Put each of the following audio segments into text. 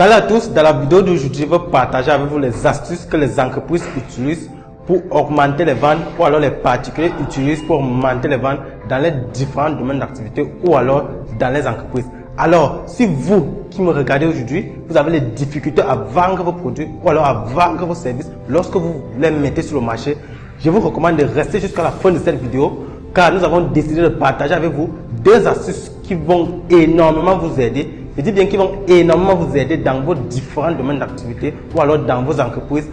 Salut à tous, dans la vidéo d'aujourd'hui, je vais partager avec vous les astuces que les entreprises utilisent pour augmenter les ventes ou alors les particuliers utilisent pour augmenter les ventes dans les différents domaines d'activité ou alors dans les entreprises. Alors, si vous qui me regardez aujourd'hui, vous avez des difficultés à vendre vos produits ou alors à vendre vos services lorsque vous les mettez sur le marché, je vous recommande de rester jusqu'à la fin de cette vidéo car nous avons décidé de partager avec vous deux astuces qui vont énormément vous aider. Je dis bien qu'ils vont énormément vous aider dans vos différents domaines d'activité ou alors dans vos entreprises.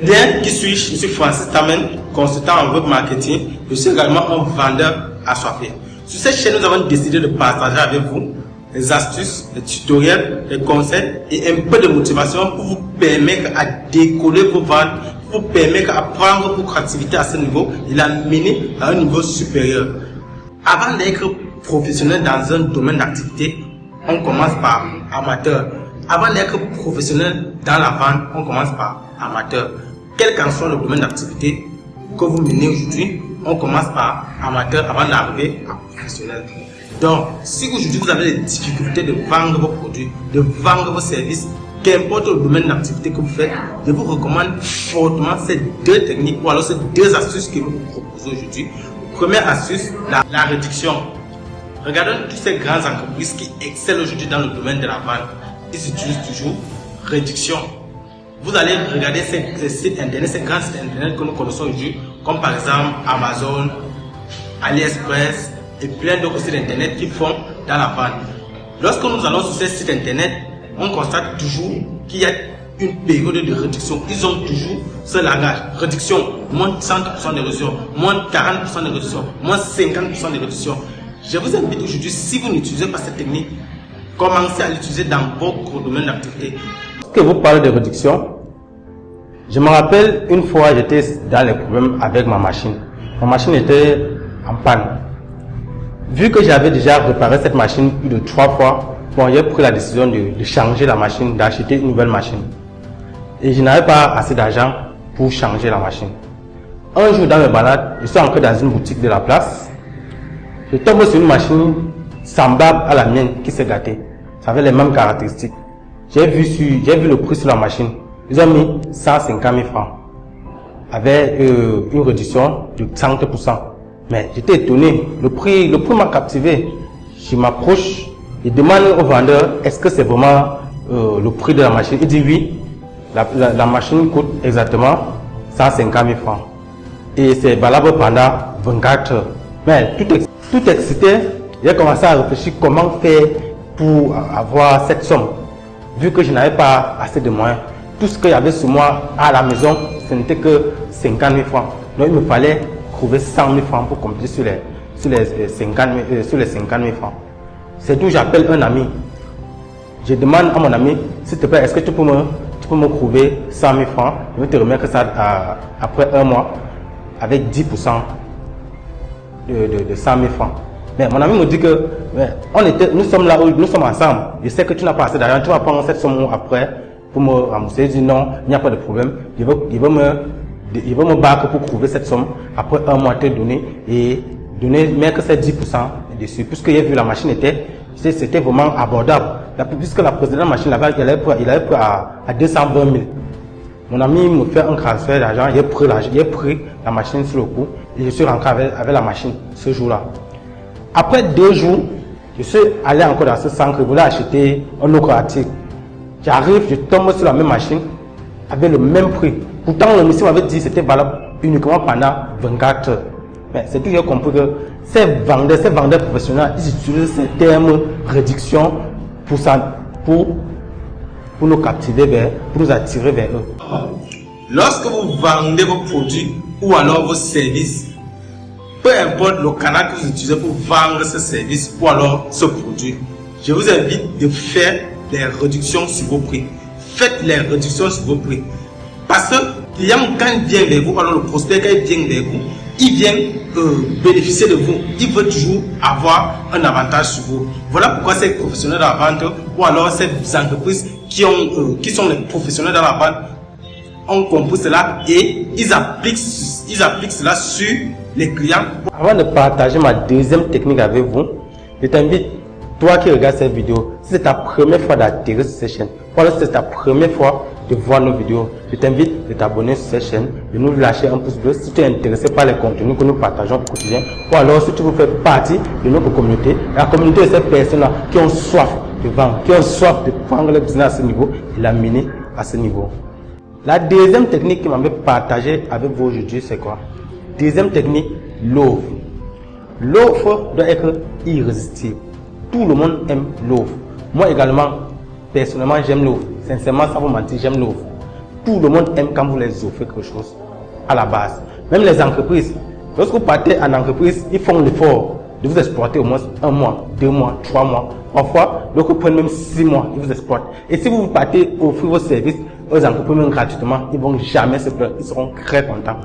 Bien, qui suis-je? Je suis Francis Tamen, consultant en web marketing. Je suis également un vendeur assoiffé. Sur cette chaîne, nous avons décidé de partager avec vous les astuces, les tutoriels, les conseils et un peu de motivation pour vous permettre à décoller vos ventes, pour vous permettre à prendre votre activité à ce niveau et la mener à un niveau supérieur. Avant d'être professionnel dans un domaine d'activité, on commence par amateur. Avant d'être professionnel dans la vente, on commence par amateur. Quel qu'en soit le domaine d'activité que vous menez aujourd'hui, on commence par amateur avant d'arriver à professionnel. Donc, si aujourd'hui vous avez des difficultés de vendre vos produits, de vendre vos services, qu'importe le domaine d'activité que vous faites, je vous recommande fortement ces deux techniques ou alors ces deux astuces que je vous propose aujourd'hui. Première astuce, la réduction. Regardons toutes ces grandes entreprises qui excellent aujourd'hui dans le domaine de la vente. Ils utilisent toujours réduction. Vous allez regarder ces sites internet, ces grands sites internet que nous connaissons aujourd'hui, comme par exemple Amazon, AliExpress et plein d'autres sites internet qui font dans la vente. Lorsque nous allons sur ces sites internet, on constate toujours qu'il y a une période de réduction. Ils ont toujours ce langage. Réduction, moins 30% de réduction, moins 40% de réduction, moins 50% de réduction. Je vous invite aujourd'hui, si vous n'utilisez pas cette technique, commencez à l'utiliser dans votre domaine d'activité. Que vous parlez de réduction, je me rappelle une fois j'étais dans les problèmes avec ma machine. Ma machine était en panne. Vu que j'avais déjà réparé cette machine plus de 3 fois, bon, j'ai pris la décision de changer la machine, d'acheter une nouvelle machine. Et je n'avais pas assez d'argent pour changer la machine. Un jour dans mes balades, je suis entré dans une boutique de la place. Je tombe sur une machine semblable à la mienne qui s'est gâtée. Ça avait les mêmes caractéristiques. J'ai vu le prix sur la machine. Ils ont mis 150 000 francs. Avec une réduction de 30%. Mais j'étais étonné. Le prix m'a captivé. Je m'approche et demande au vendeur, est-ce que c'est vraiment le prix de la machine? Il dit oui. La machine coûte exactement 150 000 francs. Et c'est valable pendant 24 heures. Mais tout excité, j'ai commencé à réfléchir comment faire pour avoir cette somme. Vu que je n'avais pas assez de moyens, tout ce qu'il y avait sur moi à la maison, ce n'était que 50 000 francs. Donc il me fallait trouver 100 000 francs pour compter sur les 50 000 francs. C'est d'où j'appelle un ami. Je demande à mon ami, s'il te plaît, est-ce que tu peux me trouver 100 000 francs? Je vais te remettre ça après un mois avec 10% de 100 000 francs. Mais mon ami me dit que nous sommes là où nous sommes ensemble. Je sais que tu n'as pas assez d'argent, tu vas prendre cette somme après pour me rembourser. Je dis non, il n'y a pas de problème. Il va me battre pour trouver cette somme après un mois te donner et mettre ces 10% dessus. Puisque j'ai vu la machine c'était vraiment abordable. Puisque la précédente machine il avait pris à 220 000. Mon ami me fait un transfert d'argent, j'ai pris la machine sur le coup et je suis rentré avec la machine ce jour-là. Après 2 jours, je suis allé encore dans ce centre, je voulais acheter un autre article. J'arrive, je tombe sur la même machine avec le même prix. Pourtant, le monsieur m'avait dit que c'était valable uniquement pendant 24 heures. Mais c'est tout, j'ai compris que ces vendeurs professionnels, ils utilisent ces termes réduction pour nous captiver pour nous attirer vers eux. Lorsque vous vendez vos produits ou alors vos services, peu importe le canal que vous utilisez pour vendre ce service ou alors ce produit, je vous invite de faire des réductions sur vos prix. Faites les réductions sur vos prix. Parce que le client, quand il vient vers vous, alors le prospect, quand il vient vers vous, il vient bénéficier de vous. Il veut toujours avoir un avantage sur vous. Voilà pourquoi ces professionnels de la vente ou alors ces entreprises qui sont les professionnels dans la vente ont compris cela et ils appliquent cela sur les clients. Avant de partager ma deuxième technique avec vous, je t'invite, toi qui regardes cette vidéo, si c'est ta première fois d'atterrir sur cette chaîne, ou alors si c'est ta première fois de voir nos vidéos, je t'invite de t'abonner sur cette chaîne, de nous lâcher un pouce bleu si tu es intéressé par les contenus que nous partageons au quotidien, ou alors si tu veux faire partie de notre communauté, la communauté de ces personnes-là qui ont soif de vendre, qui ont soif de prendre le business à ce niveau et l'amener à ce niveau. La deuxième technique que je vais partager avec vous aujourd'hui, c'est quoi? Deuxième technique, l'offre. L'offre doit être irrésistible. Tout le monde aime l'offre. Moi également, personnellement, j'aime l'offre. Sincèrement, sans vous mentir, j'aime l'offre. Tout le monde aime quand vous les offrez quelque chose à la base. Même les entreprises. Lorsque vous partez en entreprise, ils font l'effort de vous exploiter au moins 1 mois, 2 mois, 3 mois. Parfois, donc vous prenez même 6 mois, ils vous exploitent. Et si vous partez offrir vos services aux entreprises même gratuitement, ils ne vont jamais se plaindre. Ils seront très contents.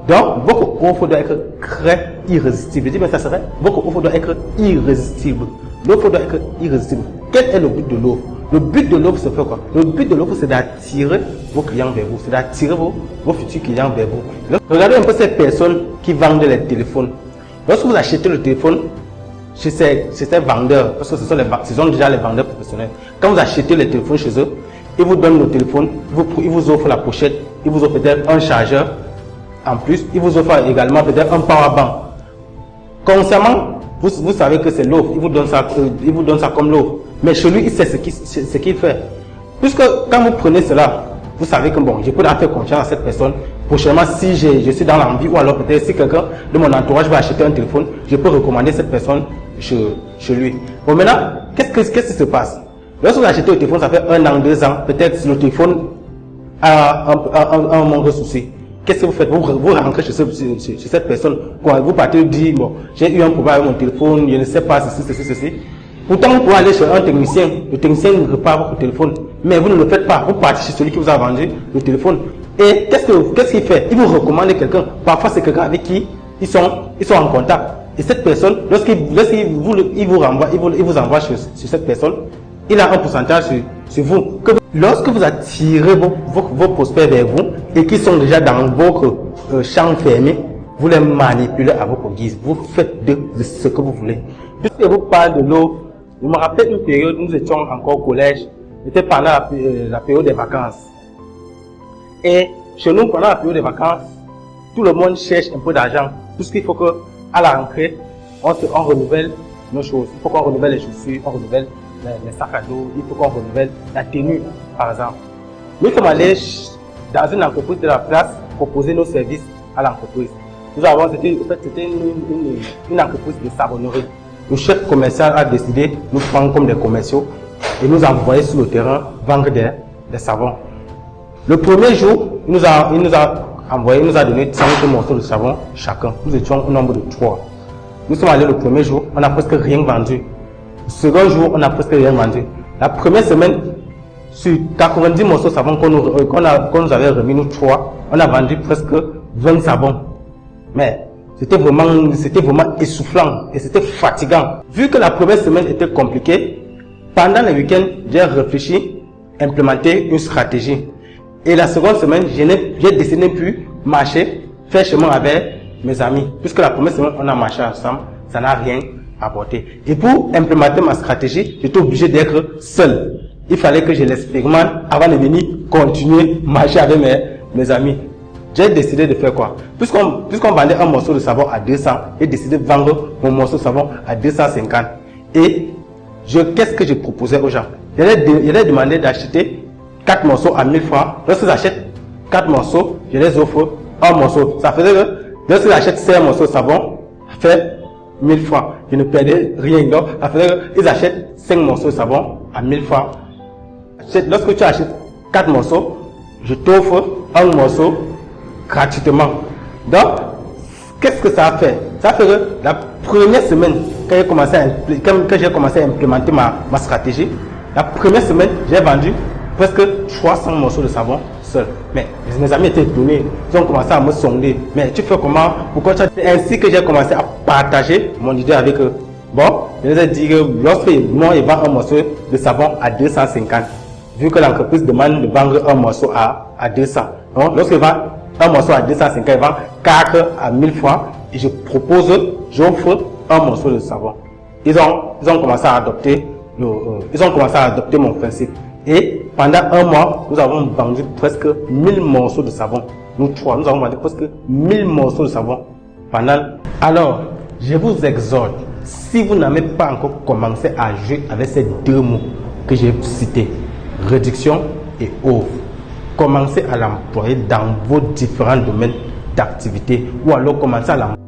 Donc, votre offre doit être très irrésistible. Je dis, mais ça serait, votre offre doit être irrésistible. L'offre doit être irrésistible. Quel est le but de l'offre? Le but de l'offre, c'est faire quoi? Le but de l'offre, c'est d'attirer vos clients vers vous. C'est d'attirer vos futurs clients vers vous. Regardez un peu ces personnes qui vendent les téléphones. Lorsque vous achetez le téléphone chez ces vendeurs, parce que ce sont déjà les vendeurs professionnels, quand vous achetez les téléphones chez eux, ils vous donnent le téléphone, ils vous offrent la pochette, ils vous offrent peut-être un chargeur. En plus, ils vous offrent également peut-être un power bank. Consciemment, vous savez que c'est l'offre, il vous donne ça comme l'offre. Mais chez lui, il sait ce qu'il fait. Puisque quand vous prenez cela, vous savez que bon, je peux faire confiance à cette personne. Prochainement, si je suis dans l'envie, ou alors peut-être si quelqu'un de mon entourage va acheter un téléphone, je peux recommander cette personne chez lui. Bon, maintenant, qu'est-ce qui se passe? Lorsque vous achetez le téléphone, ça fait 1 an, 2 ans, peut-être si le téléphone a un manque de soucis. Qu'est-ce que vous faites? Vous rentrez chez cette personne, quoi, vous partez dire, bon, j'ai eu un problème avec mon téléphone, je ne sais pas ceci. Pourtant, vous pouvez aller chez un technicien, le technicien répare votre téléphone, mais vous ne le faites pas, vous partez chez celui qui vous a vendu le téléphone. Et qu'est-ce qu'il fait? Il vous recommande quelqu'un, parfois c'est quelqu'un avec qui ils sont en contact. Et cette personne, lorsqu'il vous envoie chez cette personne, il a un pourcentage sur vous. Lorsque vous attirez vos prospects vers vous et qui sont déjà dans votre champ fermé, vous les manipulez à votre guise. Vous faites de ce que vous voulez. Puisque vous parlez de l'eau, je me rappelle une période où nous étions encore au collège. C'était pendant la période des vacances. Et chez nous, pendant la période des vacances, tout le monde cherche un peu d'argent. Puisqu'il faut que, à la rentrée, on renouvelle nos choses. Il faut qu'on renouvelle les chaussures, on renouvelle les sacs à dos, il faut qu'on renouvelle la tenue, par exemple. Nous sommes allés dans une entreprise de la place proposer nos services à l'entreprise. C'était une entreprise de savonnerie. Le chef commercial a décidé de nous prendre comme des commerciaux et nous envoyer sur le terrain vendre des savons. Le premier jour, il nous a donné 5 morceaux de savon chacun. Nous étions au nombre de 3. Nous sommes allés le premier jour, on n'a presque rien vendu. Le second jour, on n'a presque rien vendu. La première semaine, sur 90 morceaux de savon qu'on nous avait remis, nous 3, on a vendu presque 20 savons. Mais c'était vraiment essoufflant et c'était fatigant. Vu que la première semaine était compliquée, pendant le week-end, j'ai réfléchi, implémenté une stratégie. Et la seconde semaine, j'ai décidé de ne plus marcher, faire chemin avec mes amis. Puisque la première semaine, on a marché ensemble, ça n'a rien apporté. Et pour implémenter ma stratégie, j'étais obligé d'être seul. Il fallait que je l'expérimente avant de venir continuer à marcher avec mes amis. J'ai décidé de faire quoi? Puisqu'on vendait un morceau de savon à 200, j'ai décidé de vendre mon morceau de savon à 250. Et qu'est-ce que je proposais aux gens? Je leur demandais d'acheter 4 morceaux à 1000 francs. Lorsqu'ils achètent 4 morceaux, je les offre un morceau. Ça faisait que lorsqu'ils achètent 5 morceaux de savon, ça fait 1000 francs. Je ne perdais rien. Donc, ça faisait qu'ils achètent 5 morceaux de savon à 1000 francs. Lorsque tu achètes 4 morceaux, je t'offre un morceau gratuitement. Donc, qu'est-ce que ça a fait? Ça a fait que la première semaine, quand j'ai commencé à implémenter ma stratégie, la première semaine, j'ai vendu presque 300 morceaux de savon seul. Mais mes amis étaient étonnés. Ils ont commencé à me sonder. Mais tu fais comment? Pourquoi tu as... C'est ainsi que j'ai commencé à partager mon idée avec eux. Bon, je les ai dit que lorsque moi, ils vendent un morceau de savon à 250, vu que l'entreprise demande de vendre un morceau à 200. Donc, lorsqu'il vend un morceau à 250, il vend 4 à 1000 francs et j'offre un morceau de savon. Ils ont commencé à adopter mon principe. Et pendant un mois, nous avons vendu presque 1000 morceaux de savon. Nous trois, nous avons vendu presque 1000 morceaux de savon Alors, je vous exhorte, si vous n'avez pas encore commencé à jouer avec ces deux mots que j'ai cités, réduction et offre, commencez à l'employer dans vos différents domaines d'activité ou alors commencez à l'employer